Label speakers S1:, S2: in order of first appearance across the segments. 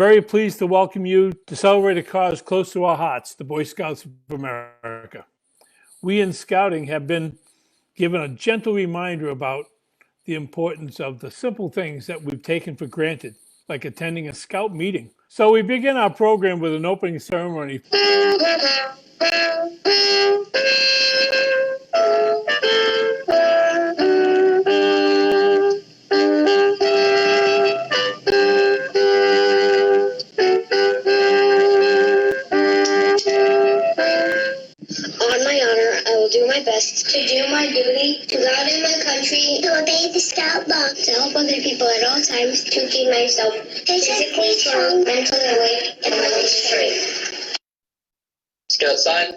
S1: very pleased to welcome you to celebrate a cause close to our hearts, the Boy Scouts of America. We in Scouting have been given a gentle reminder about the importance of the simple things that we've taken for granted, like attending a Scout meeting. So we begin our program with an opening ceremony.
S2: On my honor, I will do my best to do my duty to God and my country, to obey the Scout law, to help other people at all times, to keep myself physically strong, mentally awake, and mentally straight.
S3: Scout sign.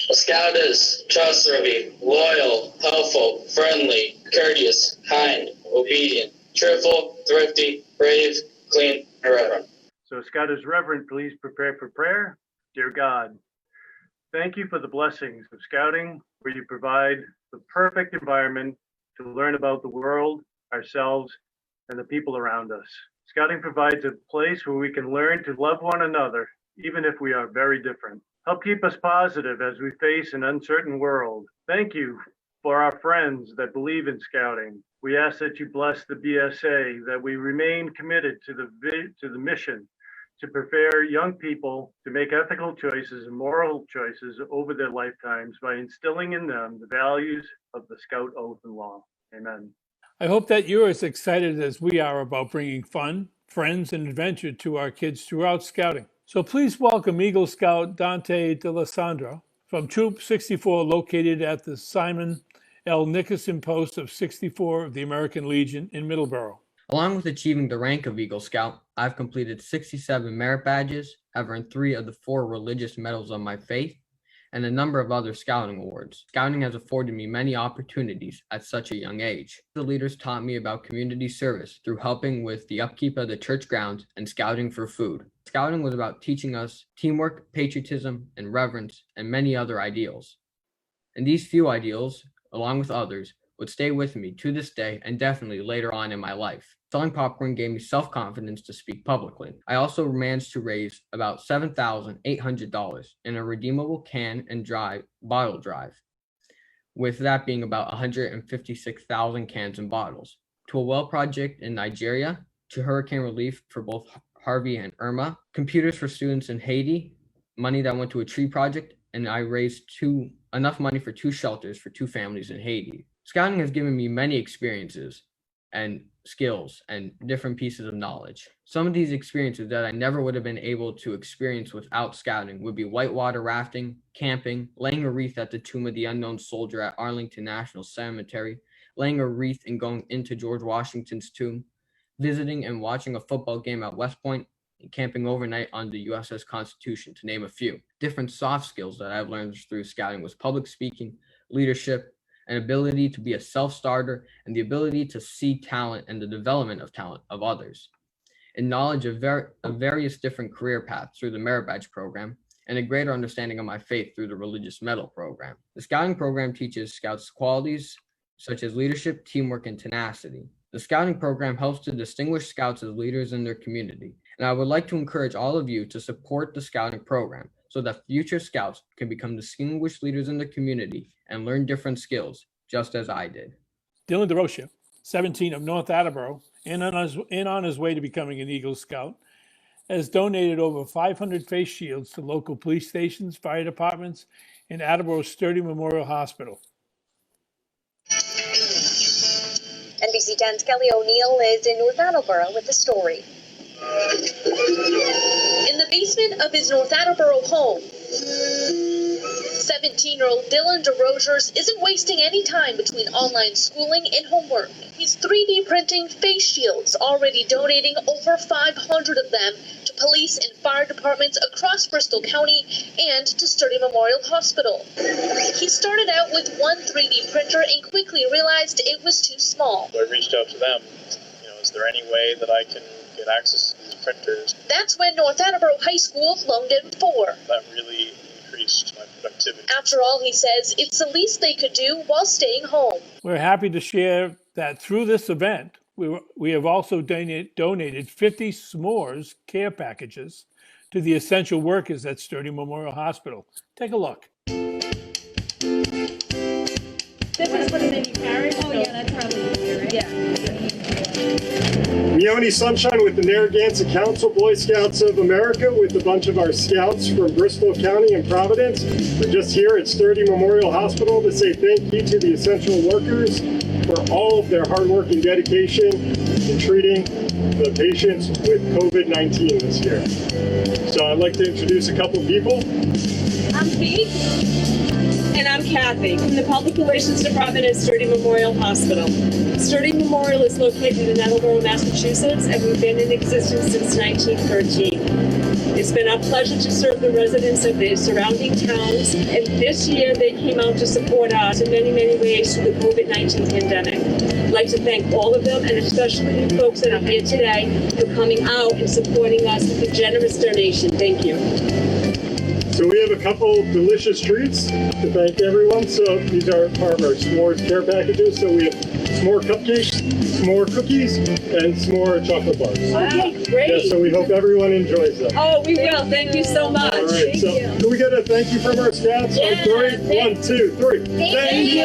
S3: A Scout is trustworthy, loyal, helpful, friendly, courteous, kind, obedient, cheerful, thrifty, brave, clean, and reverent.
S4: So Scout is reverent. Please prepare for prayer. Dear God, thank you for the blessings of Scouting, where you provide the perfect environment to learn about the world, ourselves, and the people around us. Scouting provides a place where we can learn to love one another, even if we are very different. Help keep us positive as we face an uncertain world. Thank you for our friends that believe in Scouting. We ask that you bless the BSA, that we remain committed to the mission to prepare young people to make ethical choices and moral choices over their lifetimes by instilling in them the values of the Scout Oath and Law. Amen.
S1: I hope that you're as excited as we are about bringing fun, friends, and adventure to our kids throughout Scouting. So please welcome Eagle Scout Dante D'Alessandro from Troop 64, located at the Simon L. Nickerson Post of 64 of the American Legion in Middleborough.
S5: Along with achieving the rank of Eagle Scout, I've completed 67 merit badges, have earned 3 of the 4 religious medals of my faith, and a number of other Scouting awards. Scouting has afforded me many opportunities at such a young age. The leaders taught me about community service through helping with the upkeep of the church grounds and scouting for food. Scouting was about teaching us teamwork, patriotism, and reverence, and many other ideals. And these few ideals, along with others, would stay with me to this day and definitely later on in my life. Selling popcorn gave me self-confidence to speak publicly. I also managed to raise about $7,800 in a redeemable can and bottle drive, with that being about 156,000 cans and bottles, to a well project in Nigeria, to hurricane relief for both Harvey and Irma, computers for students in Haiti, money that went to a tree project, and I raised enough money for 2 shelters for 2 families in Haiti. Scouting has given me many experiences and skills and different pieces of knowledge. Some of these experiences that I never would have been able to experience without Scouting would be whitewater rafting, camping, laying a wreath at the tomb of the unknown soldier at Arlington National Cemetery, laying a wreath and going into George Washington's tomb, visiting and watching a football game at West Point, and camping overnight on the USS Constitution, to name a few. Different soft skills that I've learned through Scouting was public speaking, leadership, an ability to be a self-starter, and the ability to see talent and the development of talent of others, and knowledge of various different career paths through the merit badge program, and a greater understanding of my faith through the religious medal program. The Scouting program teaches Scouts qualities such as leadership, teamwork, and tenacity. The Scouting program helps to distinguish Scouts as leaders in their community, and I would like to encourage all of you to support the Scouting program so that future Scouts can become distinguished leaders in the community and learn different skills, just as I did.
S1: Dylan DeRocha, 17 of North Attleboro, and on his way to becoming an Eagle Scout, has donated over 500 face shields to local police stations, fire departments, and Attleboro Sturdy Memorial Hospital.
S6: NBC 10's Kelly O'Neill is in North Attleboro with the story. In the basement of his North Attleboro home, 17-year-old Dylan DeRogers isn't wasting any time between online schooling and homework. He's 3D printing face shields, already donating over 500 of them to police and fire departments across Bristol County and to Sturdy Memorial Hospital. He started out with one 3D printer and quickly realized it was too small.
S7: So I reached out to them. Is there any way that I can get access to these printers?
S6: That's when North Attleboro High School loaned him 4.
S7: That really increased my productivity.
S6: After all, he says, it's the least they could do while staying home.
S1: We're happy to share that through this event, We have also donated 50 s'mores care packages to the essential workers at Sturdy Memorial Hospital. Take a look.
S8: This is what they carry. Oh, yeah, that's probably easier, right? Yeah.
S9: Meoni Sunshine with the Narragansett Council, Boy Scouts of America, with a bunch of our scouts from Bristol County and Providence. We're just here at Sturdy Memorial Hospital to say thank you to the essential workers for all of their hard work and dedication in treating the patients with COVID-19 this year. So I'd like to introduce a couple of people.
S10: I'm Pete. And I'm Kathy from the Public Relations Department at Sturdy Memorial Hospital. Sturdy Memorial is located in Attleboro, Massachusetts, and we've been in existence since 1913. It's been our pleasure to serve the residents of the surrounding towns, and this year they came out to support us in many, many ways through the COVID-19 pandemic. I'd like to thank all of them, and especially the folks that are here today for coming out and supporting us with a generous donation. Thank you.
S9: So we have a couple delicious treats to thank everyone. So these are part of our s'mores care packages. So we have s'more cupcakes, s'more cookies, and s'more chocolate bars.
S10: Okay, great.
S9: Yeah, so we hope everyone enjoys them.
S10: Oh, we will. Thank you so much.
S9: All right, so can we get a thank you from our scouts?
S10: Yeah,
S9: On three. 1, 2, 3. Thank you!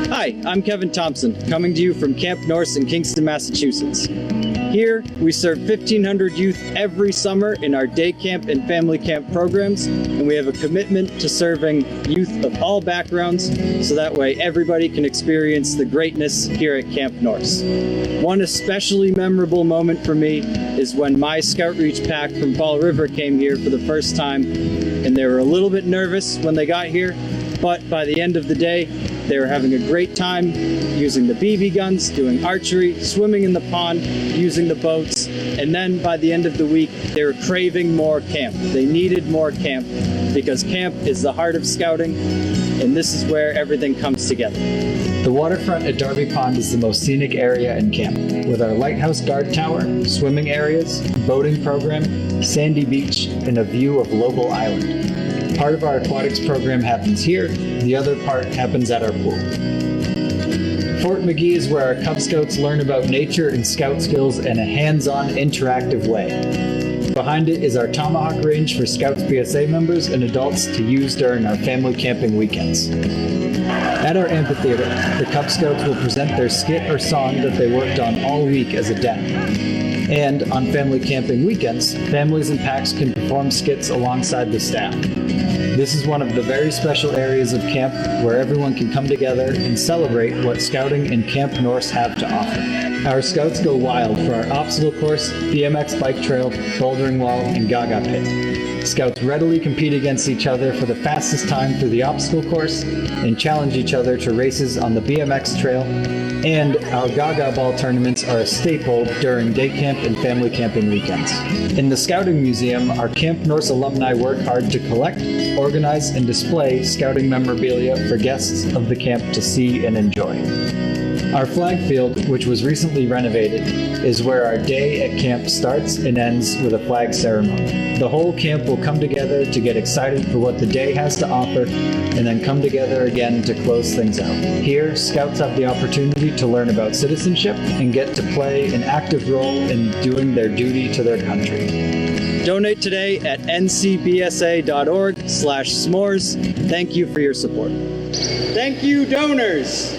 S11: Hi, I'm Kevin Thompson, coming to you from Camp Norse in Kingston, Massachusetts. Here, we serve 1,500 youth every summer in our day camp and family camp programs, and we have a commitment to serving youth of all backgrounds, so that way everybody can experience the greatness here at Camp Norse. One especially memorable moment for me is when my Scout Reach pack from Fall River came here for the first time, and they were a little bit nervous when they got here, but by the end of the day, they were having a great time using the BB guns, doing archery, swimming in the pond, using the boats, and then by the end of the week, they were craving more camp. They needed more camp because camp is the heart of scouting, and this is where everything comes together.
S12: The waterfront at Darby Pond is the most scenic area in camp, with our lighthouse guard tower, swimming areas, boating program, sandy beach, and a view of Lobel Island. Part of our aquatics program happens here, the other part happens at our pool. Fort McGee is where our Cub Scouts learn about nature and scout skills in a hands-on, interactive way. Behind it is our Tomahawk Range for Scouts PSA members and adults to use during our family camping weekends. At our amphitheater, the Cub Scouts will present their skit or song that they worked on all week as a demo. And on family camping weekends, families and packs can perform skits alongside the staff. This is one of the very special areas of camp where everyone can come together and celebrate what Scouting and Camp Norse have to offer. Our Scouts go wild for our obstacle course, BMX bike trail, bouldering wall, and Gaga pit. Scouts readily compete against each other for the fastest time through the obstacle course and challenge each other to races on the BMX trail, and our Gaga ball tournaments are a staple during day camp and family camping weekends. In the Scouting Museum, our Camp Norse alumni work hard to collect, organize, and display Scouting memorabilia for guests of the camp to see and enjoy. Our flag field, which was recently renovated, is where our day at camp starts and ends with a flag ceremony. The whole camp will come together to get excited for what the day has to offer, and then come together again to close things out. Here, Scouts have the opportunity to learn about citizenship and get to play an active role in doing their duty to their country.
S11: Donate today at ncbsa.org/s'mores. Thank you for your support. Thank you, donors.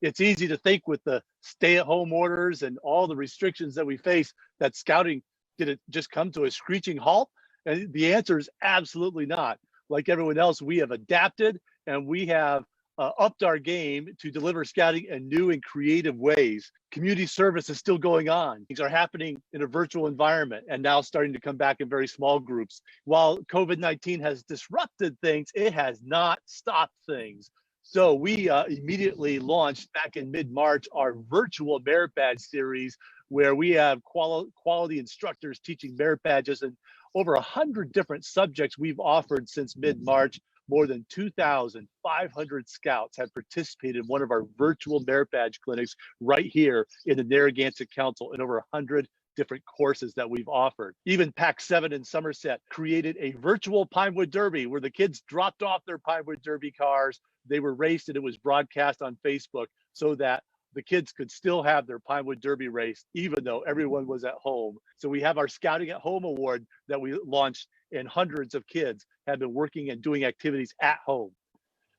S13: It's easy to think with the stay-at-home orders and all the restrictions that we face that scouting did it just come to a screeching halt? And the answer is absolutely not. Like everyone else, we have adapted and we have upped our game to deliver scouting in new and creative ways. Community service is still going on. Things are happening in a virtual environment and now starting to come back in very small groups. While COVID-19 has disrupted things, it has not stopped things. So we immediately launched back in mid-March our virtual merit badge series, where we have quality instructors teaching merit badges in over 100 different subjects we've offered since mid-March. More than 2,500 scouts have participated in one of our virtual merit badge clinics right here in the Narragansett Council in over 100 different courses that we've offered. Even Pac 7 in Somerset created a virtual Pinewood Derby where the kids dropped off their Pinewood Derby cars. They were raced and it was broadcast on Facebook so that the kids could still have their Pinewood Derby race, even though everyone was at home. So we have our Scouting at Home Award that we launched, and hundreds of kids have been working and doing activities at home.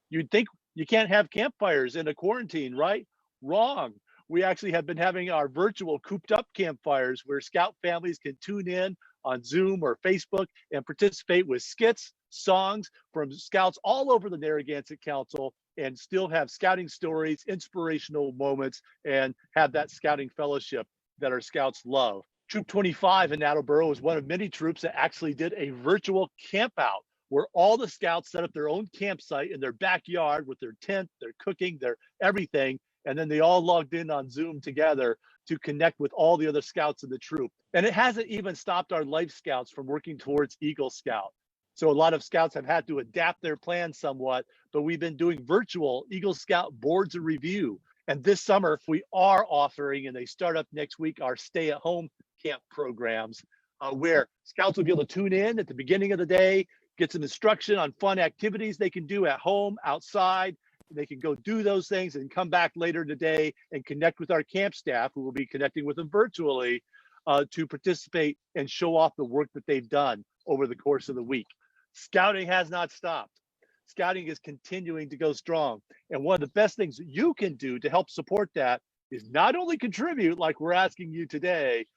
S13: You'd think you can't have campfires in a quarantine, right? Wrong. We actually have been having our virtual cooped up campfires where Scout families can tune in on Zoom or Facebook and participate with skits, songs from Scouts all over the Narragansett Council, and still have Scouting stories, inspirational moments, and have that Scouting fellowship that our Scouts love. Troop 25 in Attleboro is one of many troops that actually did a virtual camp out where all the Scouts set up their own campsite in their backyard with their tent, their cooking, their everything, and then they all logged in on Zoom together to connect with all the other Scouts in the troop. And it hasn't even stopped our Life Scouts from working towards Eagle Scout. So a lot of Scouts have had to adapt their plans somewhat, but we've been doing virtual Eagle Scout boards of review. And this summer, we are offering, and they start up next week, our stay-at-home camp programs, where Scouts will be able to tune in at the beginning of the day, get some instruction on fun activities they can do at home, outside. They can go do those things and come back later today and connect with our camp staff, who will be connecting with them virtually, to participate and show off the work that they've done over the course of the week. Scouting has not stopped. Scouting is continuing to go strong. And one of the best things you can do to help support that is not only contribute like we're asking you today,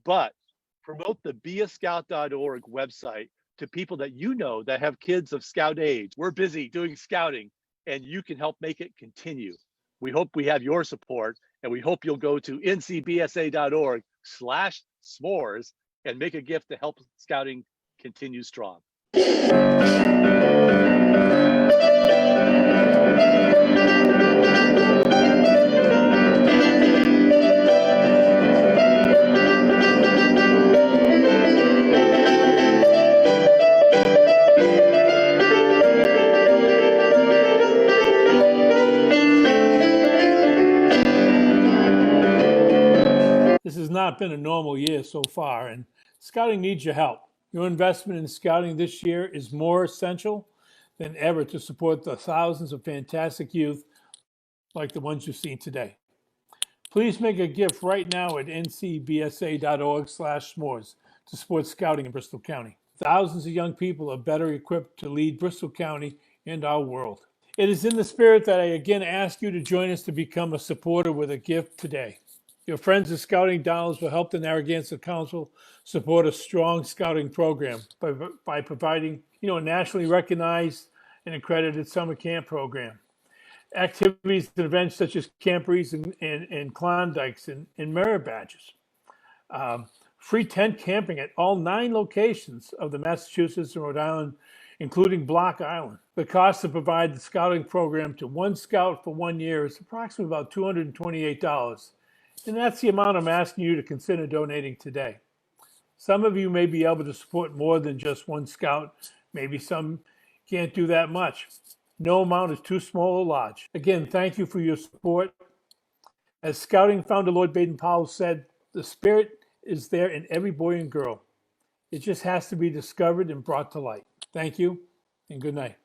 S13: but promote the beascout.org website to people that you know that have kids of Scout age. We're busy doing Scouting, and you can help make it continue. We hope we have your support, and we hope you'll go to ncbsa.org/s'mores and make a gift to help Scouting continue strong.
S1: This has not been a normal year so far, and Scouting needs your help. Your investment in Scouting this year is more essential than ever to support the thousands of fantastic youth like the ones you've seen today. Please make a gift right now at ncbsa.org/s'mores to support Scouting in Bristol County. Thousands of young people are better equipped to lead Bristol County and our world. It is in the spirit that I again ask you to join us to become a supporter with a gift today. Your friends at Scouting Dollars will help the Narragansett Council support a strong Scouting program by providing, a nationally recognized and accredited summer camp program. Activities and events such as camporees and Klondikes and merit badges. Free tent camping at all 9 locations of the Massachusetts and Rhode Island, including Block Island. The cost to provide the Scouting program to one Scout for 1 year is approximately about $228. And that's the amount I'm asking you to consider donating today. Some of you may be able to support more than just one Scout. Maybe some can't do that much. No amount is too small or large. Again, thank you for your support. As Scouting founder Lord Baden-Powell said, the spirit is there in every boy and girl. It just has to be discovered and brought to light. Thank you, and good night.